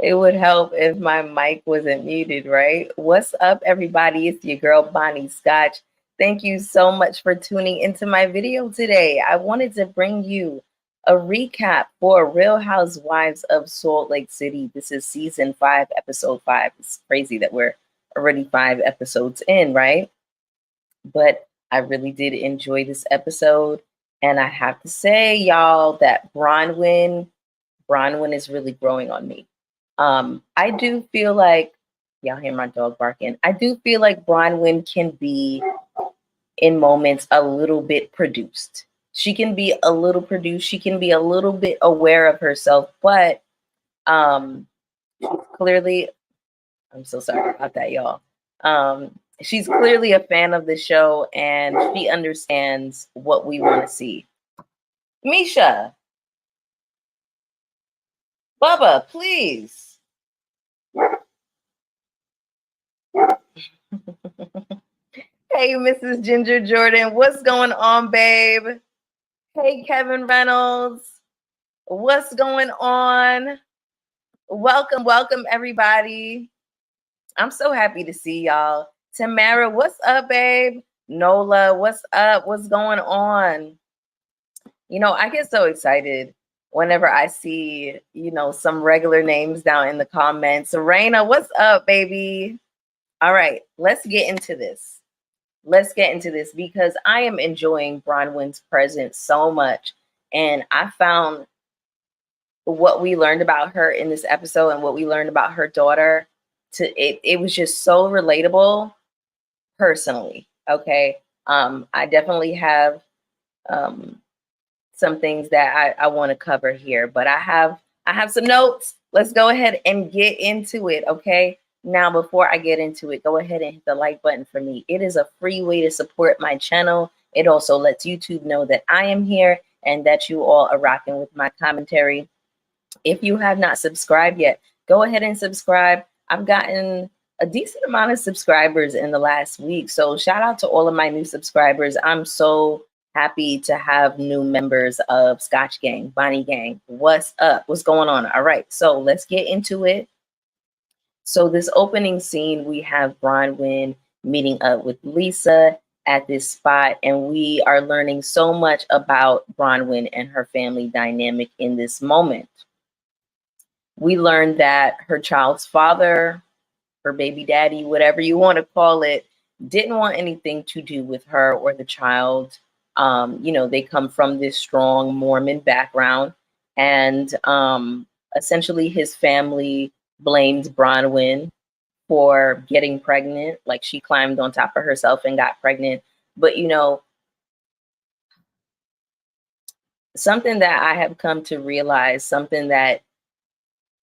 It would help if my mic wasn't muted, right? What's up, everybody? It's your girl, Bonnie Scotch. Thank you so much for tuning into my video today. I wanted to bring you a recap for Real Housewives of Salt Lake City. This is season 5, episode 5. It's crazy that we're already 5 episodes in, right? But I really did enjoy this episode. And I have to say, y'all, that Bronwyn is really growing on me. I do feel like, y'all hear my dog barking. I do feel like Bronwyn can be in moments a little bit produced. She can be a little produced. She can be a little bit aware of herself, but um, clearly, I'm so sorry about that, y'all. She's clearly a fan of the show and she understands what we want to see. Misha, Bubba, please. Hey, Mrs. Ginger Jordan, what's going on, babe? Hey, Kevin Reynolds, what's going on? Welcome, everybody. I'm so happy to see y'all. Tamara, what's up, babe? Nola, what's up? What's going on? You know, I get so excited whenever I see, some regular names down in the comments. Serena, what's up, baby? All right, let's get into this. Because I am enjoying Bronwyn's presence so much. And I found what we learned about her in this episode and what we learned about her daughter it was just so relatable personally. Okay. I definitely have some things that I want to cover here, but I have some notes. Let's go ahead and get into it. Okay. Now, before I get into it, go ahead and hit the like button for me. It is a free way to support my channel. It also lets YouTube know that I am here and that you all are rocking with my commentary. If you have not subscribed yet, go ahead and subscribe. I've gotten a decent amount of subscribers in the last week. So shout out to all of my new subscribers. I'm so happy to have new members of Scotch Gang, Bonnie Gang. What's up? What's going on? All right, so let's get into it. So this opening scene, we have Bronwyn meeting up with Lisa at this spot, and we are learning so much about Bronwyn and her family dynamic in this moment. We learned that her child's father, her baby daddy, whatever you want to call it, didn't want anything to do with her or the child. They come from this strong Mormon background, and essentially his family blamed Bronwyn for getting pregnant. Like she climbed on top of herself and got pregnant. But something that I have come to realize, something that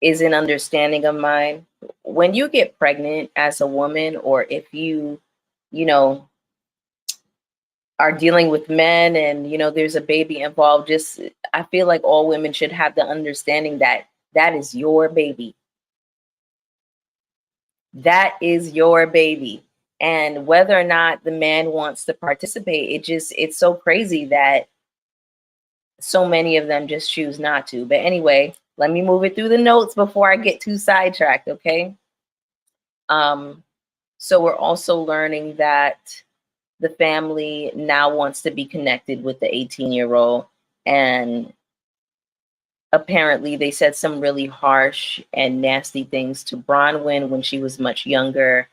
is an understanding of mine. When you get pregnant as a woman, or if you know, are dealing with men and, there's a baby involved, I feel like all women should have the understanding that that is your baby. That is your baby. And whether or not the man wants to participate, it's so crazy that so many of them just choose not to. But anyway, let me move it through the notes before I get too sidetracked, okay? So we're also learning that the family now wants to be connected with the 18-year-old. And apparently they said some really harsh and nasty things to Bronwyn when she was much younger.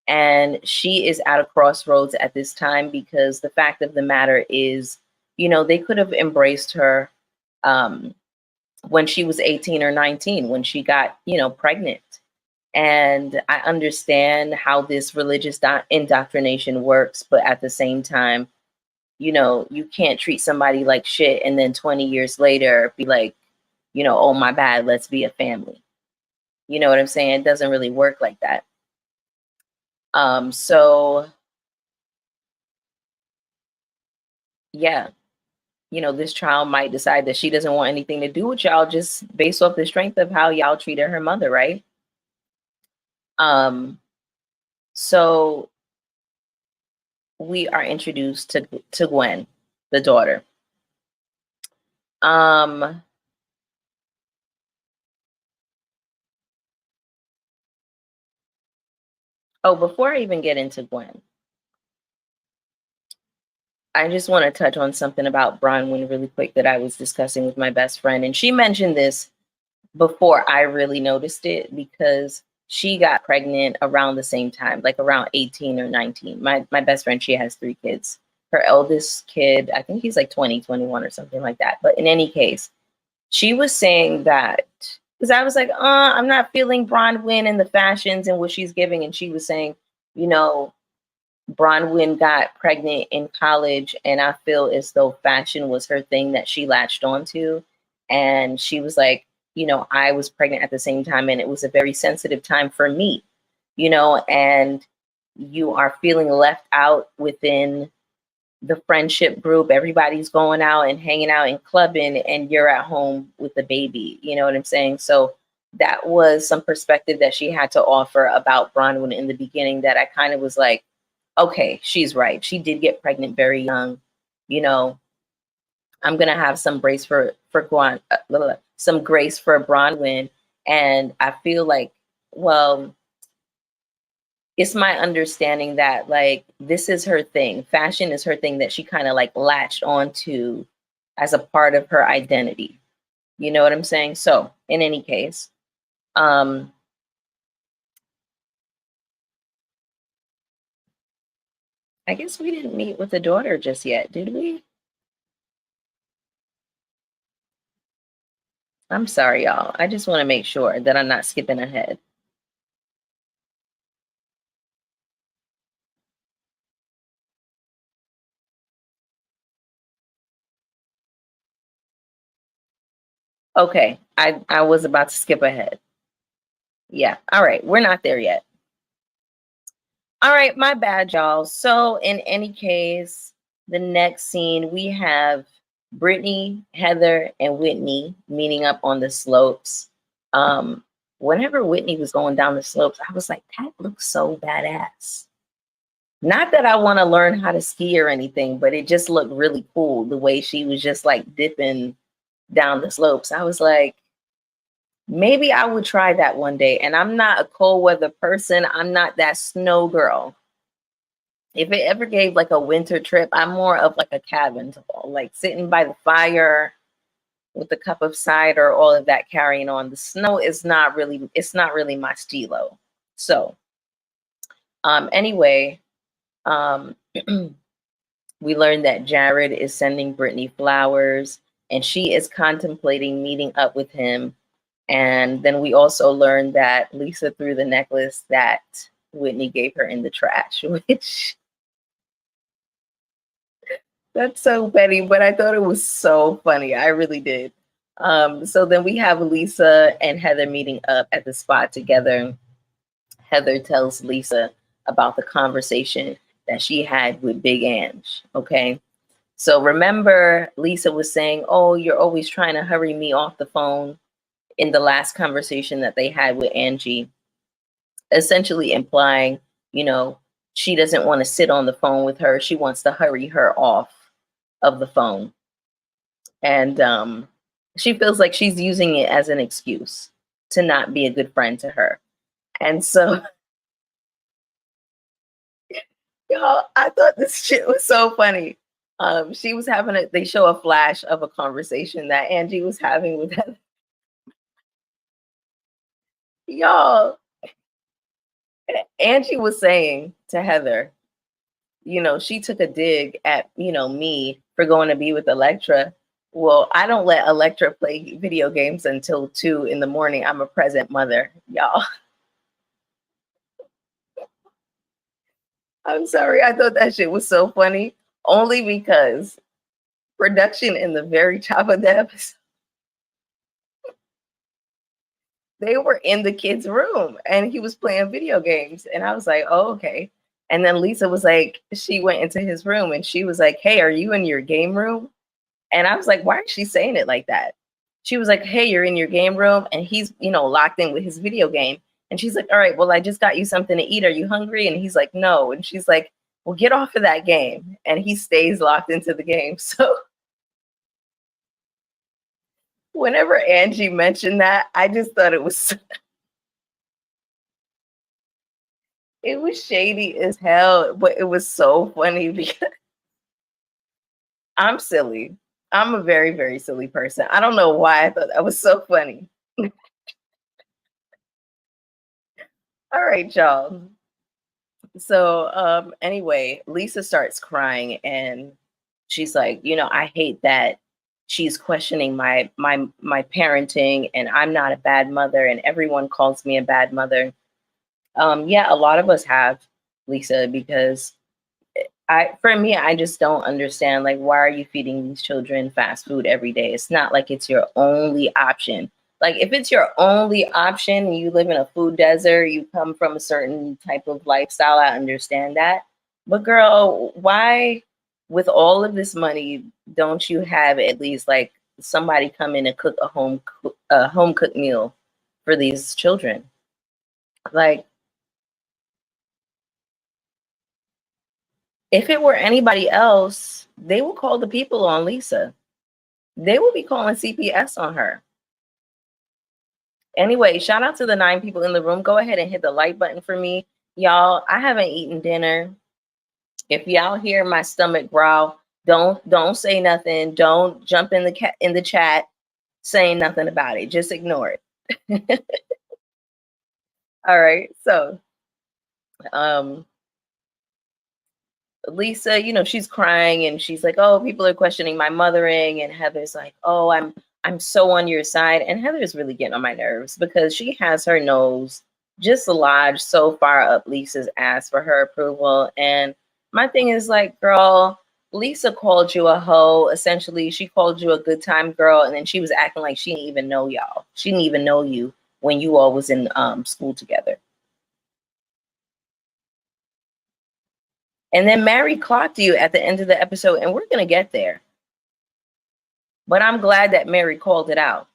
And she is at a crossroads at this time because the fact of the matter is, they could have embraced her when she was 18 or 19, when she got, pregnant. And I understand how this religious indoctrination works, but at the same time, you can't treat somebody like shit and then 20 years later be like, oh, my bad, let's be a family. You know what I'm saying? It doesn't really work like that. So yeah, this child might decide that she doesn't want anything to do with y'all just based off the strength of how y'all treated her mother, right? So we are introduced to Gwen, the daughter. Um, Oh, before I even get into Gwen, I just want to touch on something about Bronwyn really quick that I was discussing with my best friend. And she mentioned this before I really noticed it because she got pregnant around the same time, like around 18 or 19. My best friend, she has 3 kids. Her eldest kid, I think he's like 20, 21 or something like that. But in any case, she was saying that because I was like, I'm not feeling Bronwyn and the fashions and what she's giving. And she was saying, you know, Bronwyn got pregnant in college, and I feel as though fashion was her thing that she latched onto. And she was like, I was pregnant at the same time, and it was a very sensitive time for me, and you are feeling left out within the friendship group. Everybody's going out and hanging out and clubbing, and you're at home with the baby. You know what I'm saying? So that was some perspective that she had to offer about Bronwyn in the beginning that I kind of was like, okay, she's right. She did get pregnant very young. You know, I'm gonna have some grace for Gwen, some grace for Bronwyn, and I feel like, well, it's my understanding that like this is her thing. Fashion is her thing that she kind of like latched onto as a part of her identity. You know what I'm saying? So in any case, um, I guess we didn't meet with the daughter just yet, did we? I'm sorry, y'all. I just want to make sure that I'm not skipping ahead. Okay, I was about to skip ahead. Yeah, all right, we're not there yet. All right, my bad, y'all. So, in any case, the next scene we have Brittany, Heather, and Whitney meeting up on the slopes. Whenever Whitney was going down the slopes, I was like, that looks so badass. Not that I want to learn how to ski or anything, but it just looked really cool the way she was just like dipping down the slopes. I was like, maybe I would try that one day. And I'm not a cold weather person. I'm not that snow girl. If it ever gave like a winter trip, I'm more of like a cabin girl, like sitting by the fire with a cup of cider, all of that carrying on. The snow is it's not really my stilo. So anyway, um we learned that Jared is sending Brittany flowers and she is contemplating meeting up with him. And then we also learned that Lisa threw the necklace that Whitney gave her in the trash, which that's so petty, but I thought it was so funny. I really did. So then we have Lisa and Heather meeting up at the spot together. Heather tells Lisa about the conversation that she had with Big Ange. Okay. So remember, Lisa was saying, oh, you're always trying to hurry me off the phone in the last conversation that they had with Angie, essentially implying, you know, she doesn't want to sit on the phone with her. She wants to hurry her off of the phone. And she feels like she's using it as an excuse to not be a good friend to her. And so, y'all, I thought this shit was so funny. She was having they show a flash of a conversation that Angie was having with Heather. Y'all, Angie was saying to Heather, she took a dig at, me for going to be with Electra. Well, I don't let Electra play video games until 2 in the morning. I'm a present mother, y'all. I'm sorry. I thought that shit was so funny. Only because production in the very top of the episode, they were in the kid's room and he was playing video games. And I was like, oh, okay. And then Lisa was like, she went into his room and she was like, hey, are you in your game room? And I was like, why is she saying it like that? She was like, hey, you're in your game room. And he's, locked in with his video game. And she's like, all right, well, I just got you something to eat. Are you hungry? And he's like, no. And she's like, well, get off of that game. And he stays locked into the game. So whenever Angie mentioned that, I just thought it was It was shady as hell, but it was so funny because I'm silly. I'm a very, very silly person. I don't know why I thought that was so funny. All right, y'all. So anyway, Lisa starts crying and she's like, I hate that she's questioning my parenting and I'm not a bad mother and everyone calls me a bad mother. Yeah, a lot of us have, Lisa, because for me, I just don't understand, like, why are you feeding these children fast food every day? It's not like it's your only option. Like, if it's your only option and you live in a food desert, you come from a certain type of lifestyle, I understand that. But girl, why, with all of this money, don't you have at least like somebody come in and cook a home cooked meal for these children? Like, if it were anybody else, they will call the people on Lisa. They will be calling CPS on her. Anyway, shout out to the 9 people in the room. Go ahead and hit the like button for me. Y'all, I haven't eaten dinner. If y'all hear my stomach growl, don't say nothing. Don't jump in the chat saying nothing about it. Just ignore it. All right. So, um Lisa, she's crying and she's like, "Oh, people are questioning my mothering." And Heather's like, "Oh, I'm so on your side." And Heather's really getting on my nerves because she has her nose just lodged so far up Lisa's ass for her approval. And my thing is like, girl, Lisa called you a hoe. Essentially, she called you a good time girl, and then she was acting like she didn't even know y'all. She didn't even know you when you all was in school together. And then Mary clocked you at the end of the episode, and we're gonna get there. But I'm glad that Mary called it out.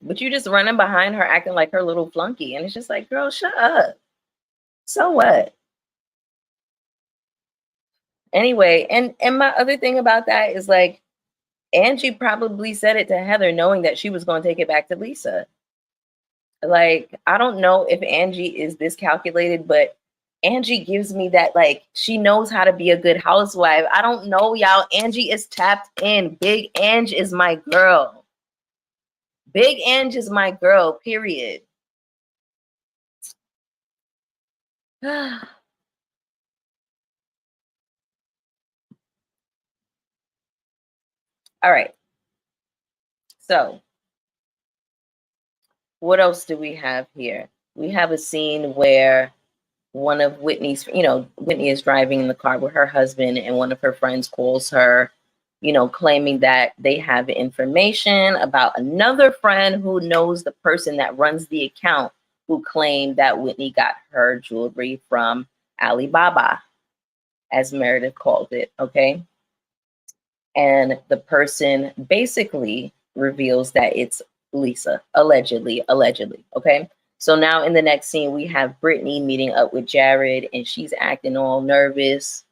But you just running behind her, acting like her little flunky. And it's just like, girl, shut up. So what? Anyway, and my other thing about that is like, Angie probably said it to Heather knowing that she was going to take it back to Lisa. Like, I don't know if Angie is this calculated, but Angie gives me that, like, she knows how to be a good housewife. I don't know, y'all. Angie is tapped in. Big Angie is my girl. Big Ange is my girl, period. All right. So, what else do we have here? We have a scene where one of Whitney's, Whitney is driving in the car with her husband, and one of her friends calls her, claiming that they have information about another friend who knows the person that runs the account who claimed that Whitney got her jewelry from Alibaba, as Meredith called it. Okay. And the person basically reveals that it's Lisa, allegedly. Okay. So now in the next scene, we have Britney meeting up with Jared, and she's acting all nervous,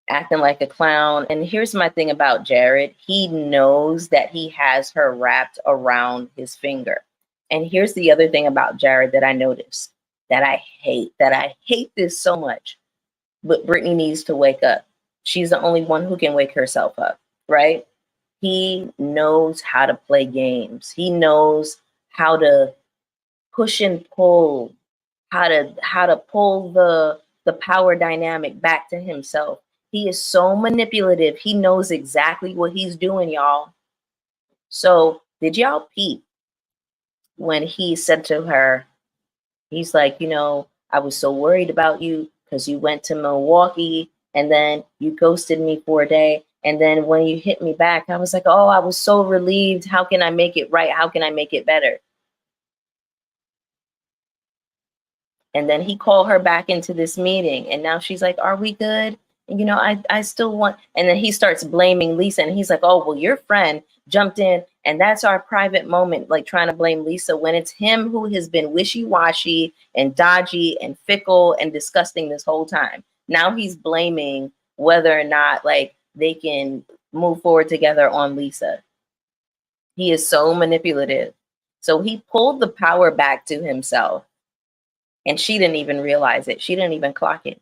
acting like a clown. And here's my thing about Jared. He knows that he has her wrapped around his finger. And here's the other thing about Jared that I noticed that I hate this so much. But Britney needs to wake up. She's the only one who can wake herself up, right? He knows how to play games. He knows how to push and pull, how to pull the power dynamic back to himself. He is so manipulative. He knows exactly what he's doing, y'all. So, did y'all peep when he said to her, he's like, I was so worried about you because you went to Milwaukee and then you ghosted me for a day. And then when you hit me back, I was like, oh, I was so relieved. How can I make it right? How can I make it better? And then he called her back into this meeting. And now she's like, are we good? And, I still want. And then he starts blaming Lisa. And he's like, oh, well, your friend jumped in. And that's our private moment, like trying to blame Lisa when it's him who has been wishy-washy and dodgy and fickle and disgusting this whole time. Now he's blaming whether or not like they can move forward together on Lisa. He is so manipulative. So he pulled the power back to himself. And she didn't even realize it. She didn't even clock it.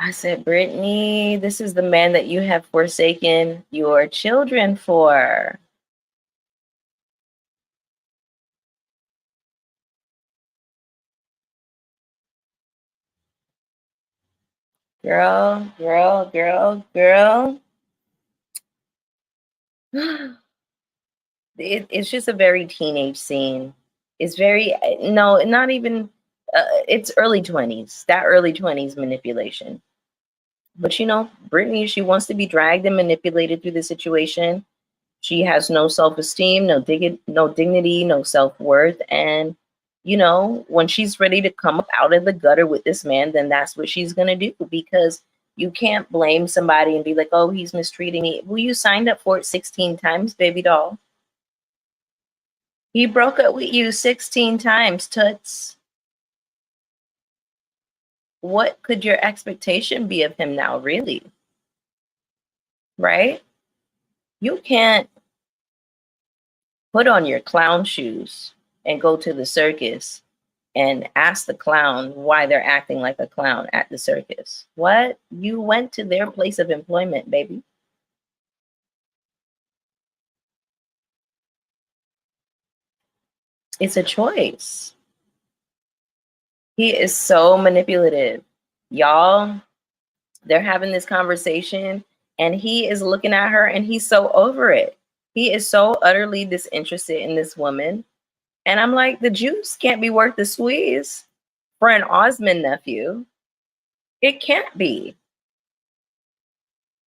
I said, Brittany, this is the man that you have forsaken your children for. Girl, girl, girl, girl. It's just a very teenage scene. It's very, no, not even, it's early 20s, that early 20s manipulation. But Brittany, she wants to be dragged and manipulated through the situation. She has no self-esteem, no dignity, no self-worth. And, when she's ready to come up out of the gutter with this man, then that's what she's going to do, because you can't blame somebody and be like, oh, he's mistreating me. Well, you signed up for it 16 times, baby doll. He broke up with you 16 times, Toots. What could your expectation be of him now, really? Right? You can't put on your clown shoes and go to the circus and ask the clown why they're acting like a clown at the circus. What? You went to their place of employment, baby. It's a choice. He is so manipulative. Y'all, they're having this conversation and he is looking at her and he's so over it. He is so utterly disinterested in this woman. And I'm like, the juice can't be worth the squeeze for an Osmond nephew. It can't be.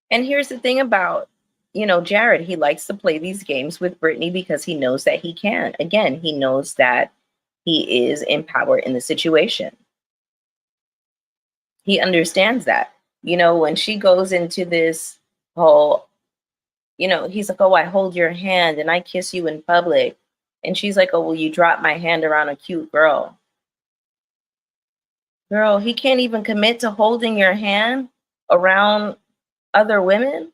And here's the thing about, Jared, he likes to play these games with Brittany because he knows that he can. Again, he knows that he is in power in the situation. He understands that. When she goes into this whole, he's like, oh, I hold your hand and I kiss you in public. And she's like, oh, well, you drop my hand around a cute girl. Girl, he can't even commit to holding your hand around other women.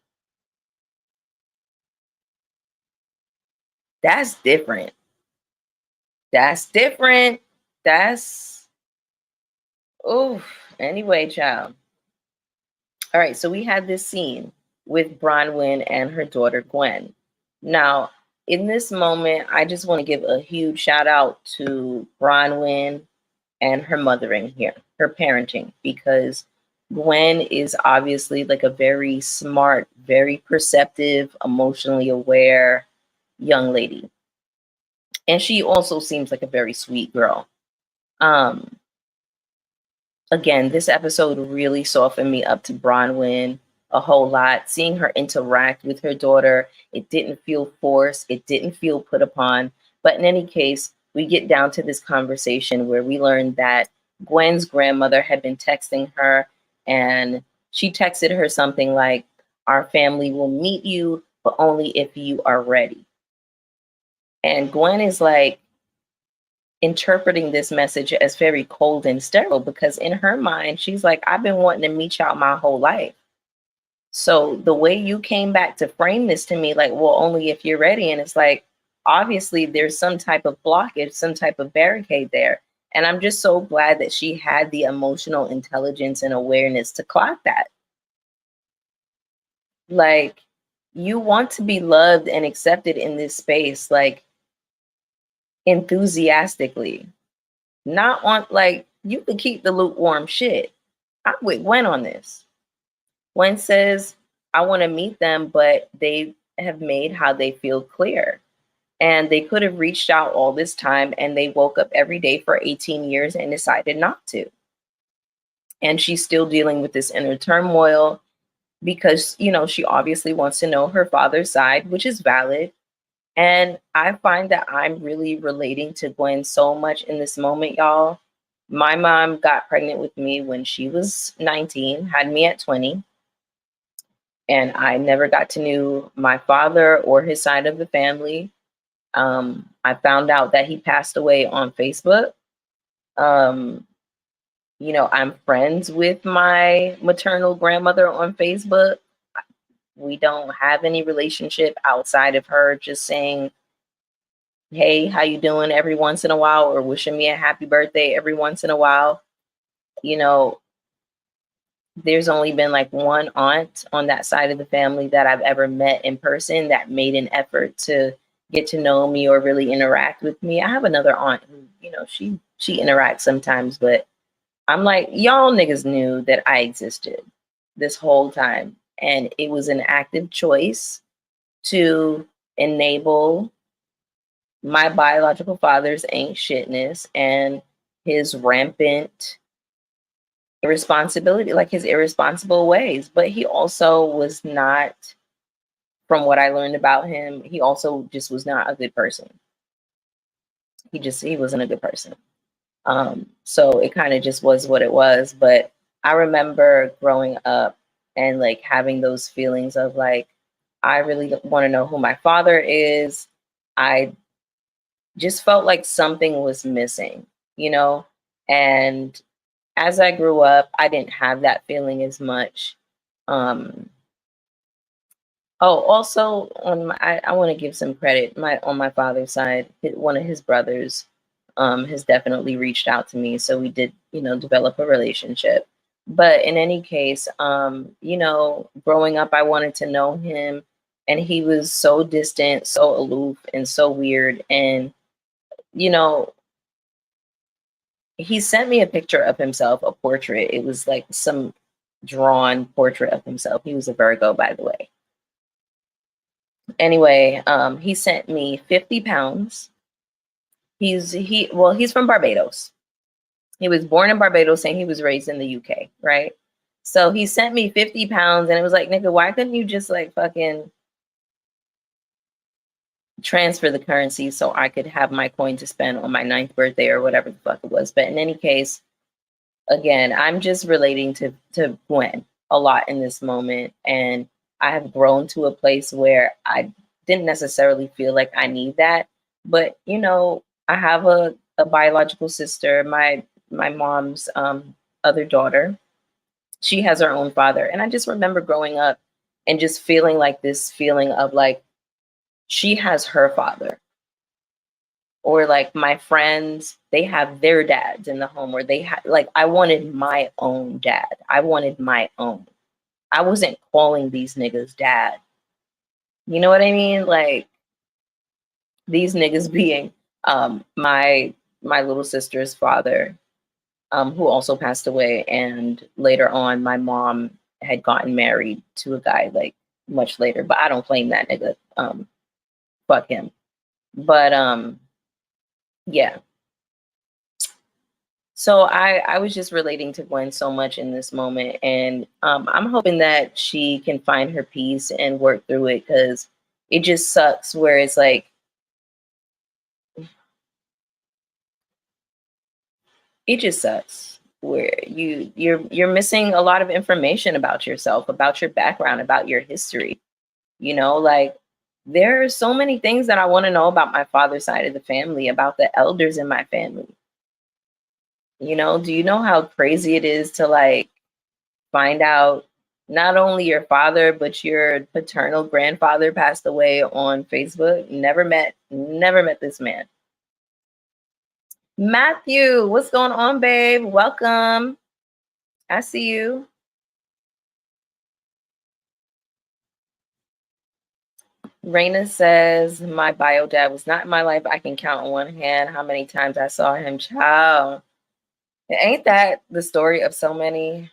That's different. That's different. That's, oof. Anyway, child. All right, so we had this scene with Bronwyn and her daughter Gwen. Now, in this moment, I just want to give a huge shout out to Bronwyn and her mothering here, her parenting, because Gwen is obviously like a very smart, very perceptive, emotionally aware young lady. And she also seems like a very sweet girl. Um, Again, this episode really softened me up to Bronwyn a whole lot. Seeing her interact with her daughter, it didn't feel forced, it didn't feel put upon. But in any case, we get down to this conversation where we learned that Gwen's grandmother had been texting her, and she texted her something like, our family will meet you, but only if you are ready. And Gwen is like, interpreting this message as very cold and sterile, because in her mind, she's like, I've been wanting to meet y'all my whole life. So the way you came back to frame this to me, like, well, only if you're ready. And it's like, obviously there's some type of blockage, some type of barricade there. And I'm just so glad that she had the emotional intelligence and awareness to clock that. Like, you want to be loved and accepted in this space, like, enthusiastically. Not on, like, you could keep the lukewarm shit. I'm with Gwen on this. Gwen says, I want to meet them, but they have made how they feel clear. And they could have reached out all this time and they woke up every day for 18 years and decided not to. And she's still dealing with this inner turmoil because, she obviously wants to know her father's side, which is valid. And I find that I'm really relating to Gwen so much in this moment, y'all. My mom got pregnant with me when she was 19, had me at 20. And I never got to know my father or his side of the family. I found out that he passed away on Facebook. I'm friends with my maternal grandmother on Facebook. We don't have any relationship outside of her just saying, hey, how you doing every once in a while, or wishing me a happy birthday every once in a while. You know, there's only been like one aunt on that side of the family that I've ever met in person that made an effort to get to know me or really interact with me. I have another aunt who, she interacts sometimes, but I'm like, y'all niggas knew that I existed this whole time. And it was an active choice to enable my biological father's ain't shitness and his rampant irresponsibility, like his irresponsible ways. But he also was not, from what I learned about him, he also just was not a good person. He wasn't a good person. So it kind of just was what it was. But I remember growing up and like having those feelings of like, I really want to know who my father is. I just felt like something was missing, you know? And as I grew up, I didn't have that feeling as much. Um, oh, also I want to give some credit. On my father's side, one of his brothers has definitely reached out to me, so we did, develop a relationship. But in any case, growing up, I wanted to know him, and he was so distant, so aloof, and so weird. And you know, he sent me a picture of himself, a portrait. It was like some drawn portrait of himself. He was a Virgo, by the way. Anyway, he sent me 50 pounds. He's from Barbados. He was born in Barbados and he was raised in the UK, right? So he sent me 50 pounds and it was like, nigga, why couldn't you just like fucking transfer the currency so I could have my coin to spend on my 9th birthday or whatever the fuck it was? But in any case, again, I'm just relating to Gwen a lot in this moment. And I have grown to a place where I didn't necessarily feel like I need that. But, I have a biological sister, my mom's other daughter. She has her own father. And I just remember growing up and just feeling like this feeling of like, she has her father, or like my friends, they have their dads in the home, where they had, like, I wanted my own dad. I wanted my own. I wasn't calling these niggas dad. You know what I mean? Like, these niggas being my little sister's father, who also passed away, and later on my mom had gotten married to a guy like much later, but I don't claim that nigga. Fuck him. But yeah. So I was just relating to Gwen so much in this moment, and I'm hoping that she can find her peace and work through it, because it just sucks where it's like, it just sucks where you're missing a lot of information about yourself, about your background, about your history. Like, there are so many things that I want to know about my father's side of the family, about the elders in my family. Do you know how crazy it is to like find out not only your father, but your paternal grandfather passed away on Facebook? Never met this man. Matthew, what's going on, babe? Welcome. I see you. Raina says, my bio dad was not in my life. I can count on one hand how many times I saw him. Child. Ain't that the story of so many?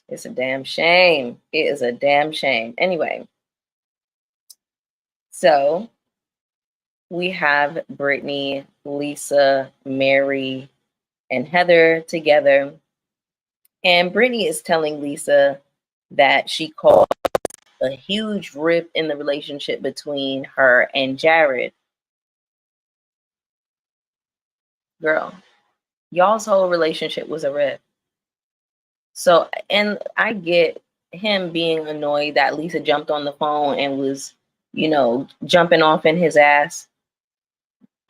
It's a damn shame. It is a damn shame. Anyway, so we have Britney, Lisa, Mary, and Heather together. And Britney is telling Lisa that she caused a huge rip in the relationship between her and Jared. Girl, y'all's whole relationship was a rip. So, and I get him being annoyed that Lisa jumped on the phone and was, jumping off in his ass.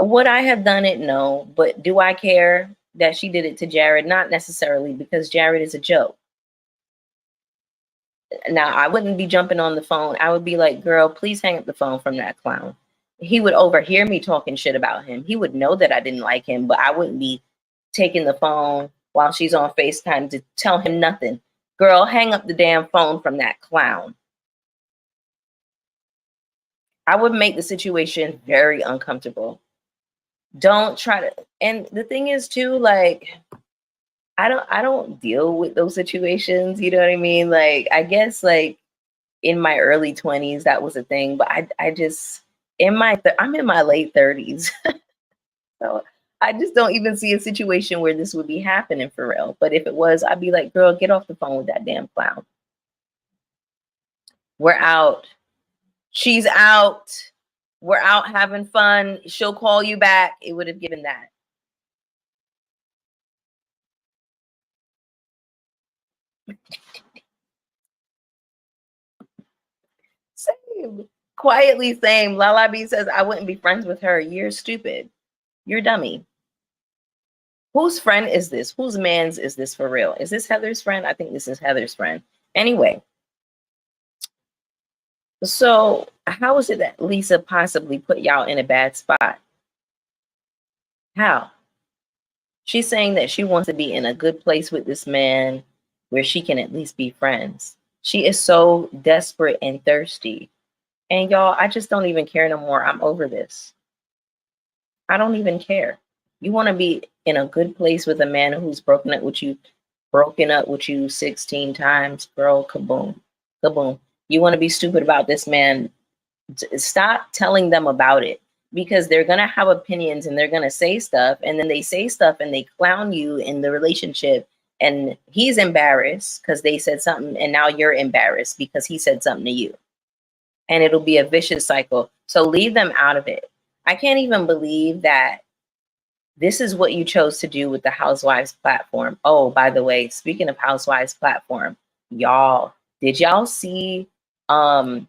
Would I have done it? No. But do I care that she did it to Jared? Not necessarily, because Jared is a joke. Now, I wouldn't be jumping on the phone. I would be like, girl, please hang up the phone from that clown. he would overhear me talking shit about him. He would know that I didn't like him, but I wouldn't be taking the phone while she's on FaceTime to tell him nothing. Girl, hang up the damn phone from that clown. I would make the situation very uncomfortable. Don't try to, and the thing is too, like, I don't deal with those situations, you know what I mean? Like, I guess like in my early 20s that was a thing, but I just I'm in my late 30s. So I just don't even see a situation where this would be happening for real. But if it was, I'd be like, girl, get off the phone with that damn clown. We're out. She's out. We're out having fun. She'll call you back. It would have given that. Same. Quietly same. Lala B says, I wouldn't be friends with her. You're stupid. You're dummy. Whose friend is this? Whose man's is this for real? Is this Heather's friend? I think this is Heather's friend. Anyway, so how is it that Lisa possibly put y'all in a bad spot? How? She's saying that she wants to be in a good place with this man where she can at least be friends. She is so desperate and thirsty. And y'all, I just don't even care no more. I'm over this. I don't even care. You want to be in a good place with a man who's broken up with you 16 times, girl, kaboom, kaboom. You want to be stupid about this man. Stop telling them about it, because they're going to have opinions and they're going to say stuff, and then they say stuff and they clown you in the relationship, and he's embarrassed because they said something, and now you're embarrassed because he said something to you, and it'll be a vicious cycle. So leave them out of it. I can't even believe that this is what you chose to do with the Housewives platform. Oh, by the way, speaking of Housewives platform, y'all, did y'all see the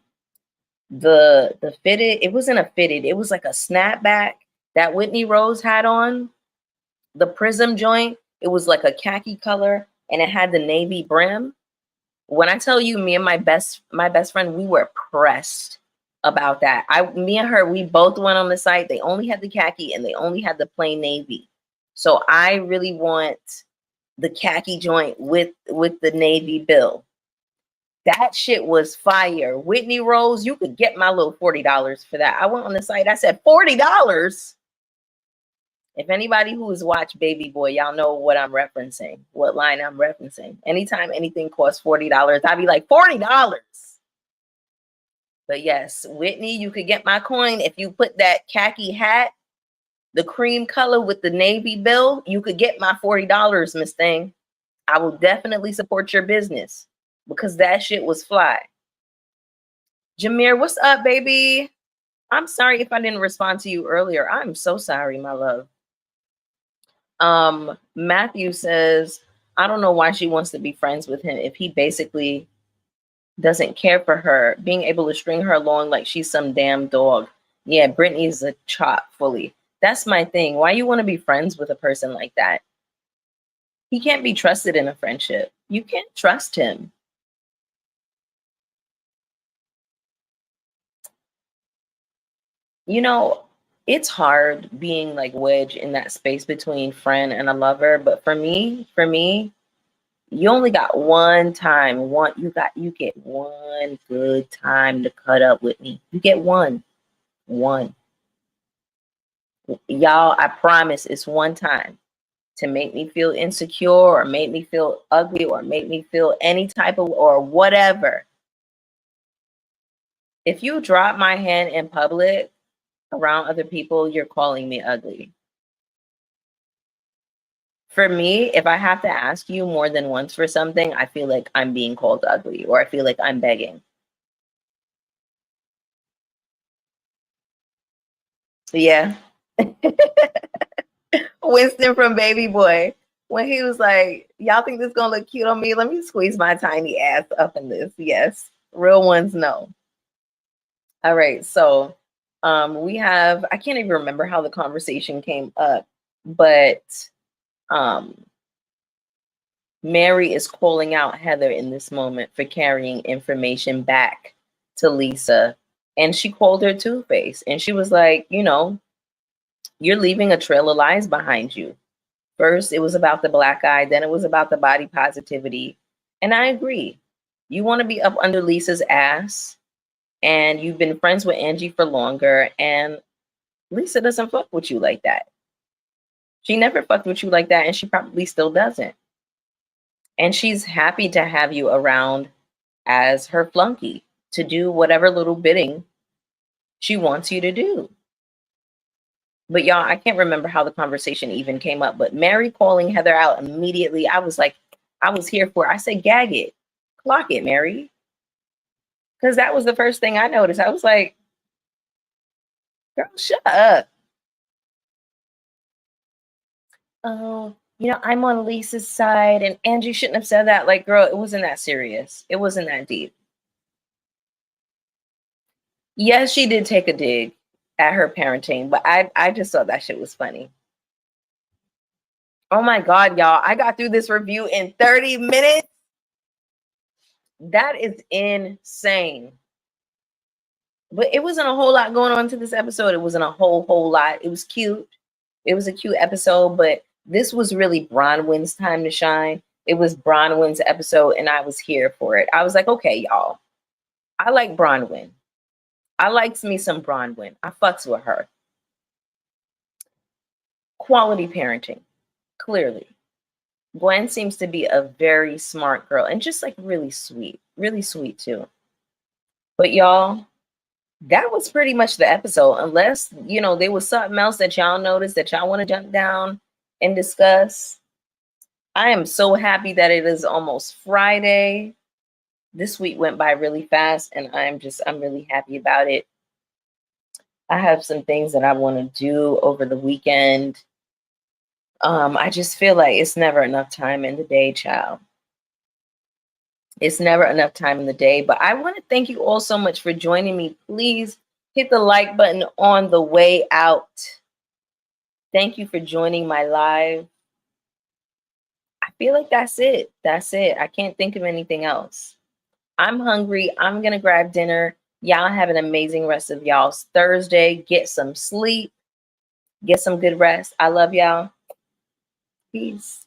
fitted? It wasn't a fitted, it was like a snapback that Whitney Rose had on, the prism joint. It was like a khaki color and it had the navy brim. When I tell you, me and my best friend, we were pressed about that. Me and her, we both went on the site. They only had the khaki and they only had the plain navy. So I really want the khaki joint with the navy bill. That shit was fire. Whitney Rose, you could get my little $40 for that. I went on the site. I said, $40. If anybody who has watched Baby Boy, y'all know what I'm referencing, what line I'm referencing. Anytime anything costs $40, I'd be like, $40. But yes, Whitney, you could get my coin if you put that khaki hat, the cream color with the navy bill. You could get my $40, Miss Thing. I will definitely support your business because that shit was fly. Jameer, what's up, baby? I'm sorry if I didn't respond to you earlier. I'm so sorry, my love. Matthew says, I don't know why she wants to be friends with him if he basically doesn't care for her, being able to string her along like she's some damn dog. Yeah, Britney's a chop fully. That's my thing. Why you want to be friends with a person like that? He can't be trusted in a friendship. You can't trust him. You know, it's hard being like wedged in that space between friend and a lover. But for me, you only got one time. You get one good time to cut up with me. You get one. Y'all, I promise it's one time to make me feel insecure or make me feel ugly or make me feel any type of or whatever. If you drop my hand in public around other people, you're calling me ugly. For me, if I have to ask you more than once for something, I feel like I'm being called ugly or I feel like I'm begging. Yeah. Winston from Baby Boy, when he was like, y'all think this gonna look cute on me? Let me squeeze my tiny ass up in this. Yes. Real ones know. All right. So we have, I can't even remember how the conversation came up, but um Mary is calling out Heather in this moment for carrying information back to Lisa And she called her Two-Face. And she was like, you know, you're leaving a trail of lies behind you. First, it was about the black eye. Then it was about the body positivity. And I agree. You want to be up under Lisa's ass. And you've been friends with Angie for longer. And Lisa doesn't fuck with you like that. She never fucked with you like that. And she probably still doesn't. And she's happy to have you around as her flunky to do whatever little bidding she wants you to do. But y'all, I can't remember how the conversation even came up, but Mary calling Heather out immediately, I was like, I was here for it. I said, gag it, clock it, Mary. Because that was the first thing I noticed. I was like, girl, shut up. Oh, you know, I'm on Lisa's side and Angie shouldn't have said that. Like, girl, it wasn't that serious. It wasn't that deep. Yes, she did take a dig at her parenting, but I just thought that shit was funny. Oh my God, y'all. I got through this review in 30 minutes. That is insane. But it wasn't a whole lot going on to this episode. It wasn't a whole lot. It was cute. It was a cute episode, but this was really Bronwyn's time to shine. It was Bronwyn's episode, and I was here for it. I was like, okay, y'all. I like Bronwyn. I likes me some Bronwyn. I fucks with her. Quality parenting, clearly. Gwen seems to be a very smart girl and just like really sweet too. But y'all, that was pretty much the episode. Unless, you know, there was something else that y'all noticed that y'all want to jump down and discuss. I am so happy that it is almost Friday. This week went by really fast and I'm really happy about it. I have some things that I want to do over the weekend. I just feel like it's never enough time in the day, child. It's never enough time in the day. But I want to thank you all so much for joining me. Please hit the like button on the way out. Thank you for joining my live. I feel like that's it. That's it. I can't think of anything else. I'm hungry. I'm going to grab dinner. Y'all have an amazing rest of y'all's Thursday. Get some sleep. Get some good rest. I love y'all. Peace.